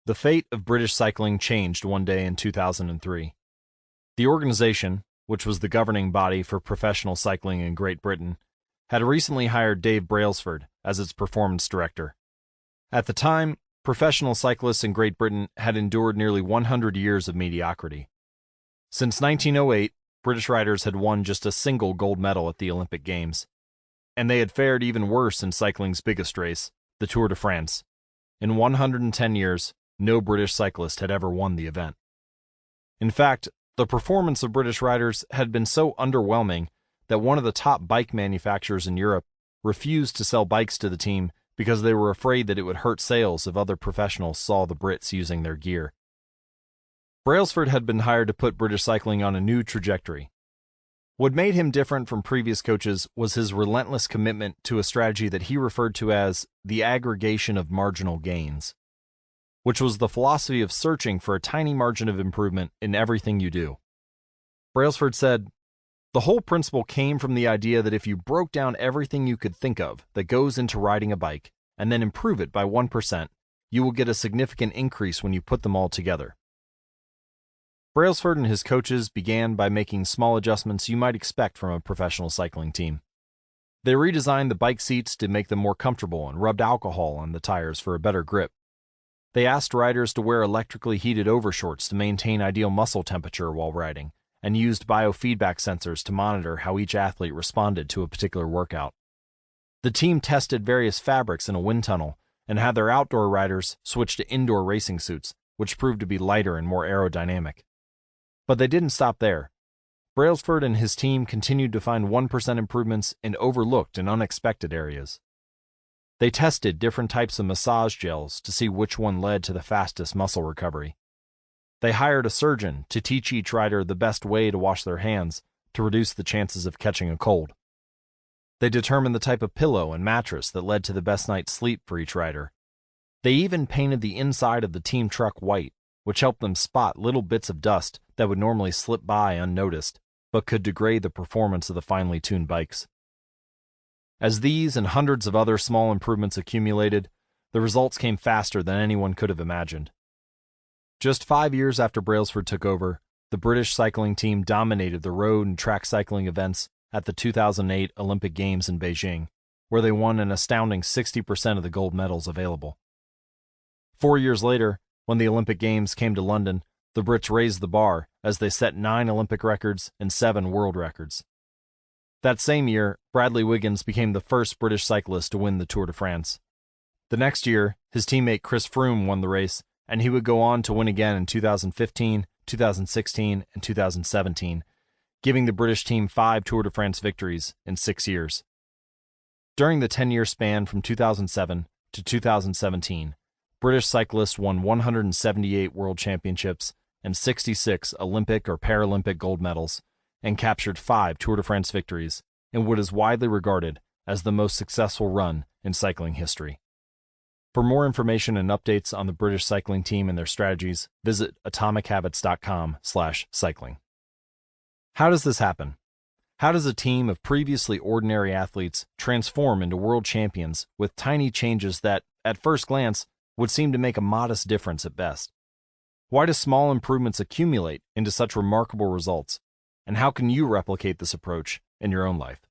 The fate of British cycling changed one day in 2003. The organization, which was the governing body for professional cycling in Great Britain, had recently hired Dave Brailsford as its performance director. At the time, professional cyclists in Great Britain had endured nearly 100 years of mediocrity. Since 1908, British riders had won just a single gold medal at the Olympic Games, and they had fared even worse in cycling's biggest race, the Tour de France. In 110 years, no British cyclist had ever won the event. In fact, the performance of British riders had been so underwhelming that one of the top bike manufacturers in Europe refused to sell bikes to the team because they were afraid that it would hurt sales if other professionals saw the Brits using their gear. Brailsford had been hired to put British cycling on a new trajectory. What made him different from previous coaches was his relentless commitment to a strategy that he referred to as the aggregation of marginal gains, which was the philosophy of searching for a tiny margin of improvement in everything you do. Brailsford said, "The whole principle came from the idea that if you broke down everything you could think of that goes into riding a bike and then improve it by 1%, you will get a significant increase when you put them all together." Brailsford and his coaches began by making small adjustments you might expect from a professional cycling team. They redesigned the bike seats to make them more comfortable and rubbed alcohol on the tires for a better grip. They asked riders to wear electrically heated overshorts to maintain ideal muscle temperature while riding, and used biofeedback sensors to monitor how each athlete responded to a particular workout. The team tested various fabrics in a wind tunnel and had their outdoor riders switch to indoor racing suits, which proved to be lighter and more aerodynamic. But they didn't stop there. Brailsford and his team continued to find 1% improvements in overlooked and unexpected areas. They tested different types of massage gels to see which one led to the fastest muscle recovery. They hired a surgeon to teach each rider the best way to wash their hands to reduce the chances of catching a cold. They determined the type of pillow and mattress that led to the best night's sleep for each rider. They even painted the inside of the team truck white, which helped them spot little bits of dust that would normally slip by unnoticed, but could degrade the performance of the finely tuned bikes. As these and hundreds of other small improvements accumulated, the results came faster than anyone could have imagined. Just 5 years after Brailsford took over, the British cycling team dominated the road and track cycling events at the 2008 Olympic Games in Beijing, where they won an astounding 60% of the gold medals available. 4 years later, when the Olympic Games came to London, the Brits raised the bar as they set 9 Olympic records and 7 world records. That same year, Bradley Wiggins became the first British cyclist to win the Tour de France. The next year, his teammate Chris Froome won the race, and he would go on to win again in 2015, 2016, and 2017, giving the British team 5 Tour de France victories in 6 years. During the 10-year span from 2007 to 2017, British cyclists won 178 world championships and 66 Olympic or Paralympic gold medals, and captured 5 Tour de France victories in what is widely regarded as the most successful run in cycling history. For more information and updates on the British cycling team and their strategies, visit atomichabits.com/cycling. How does this happen? How does a team of previously ordinary athletes transform into world champions with tiny changes that, at first glance, would seem to make a modest difference at best? Why do small improvements accumulate into such remarkable results? And how can you replicate this approach in your own life?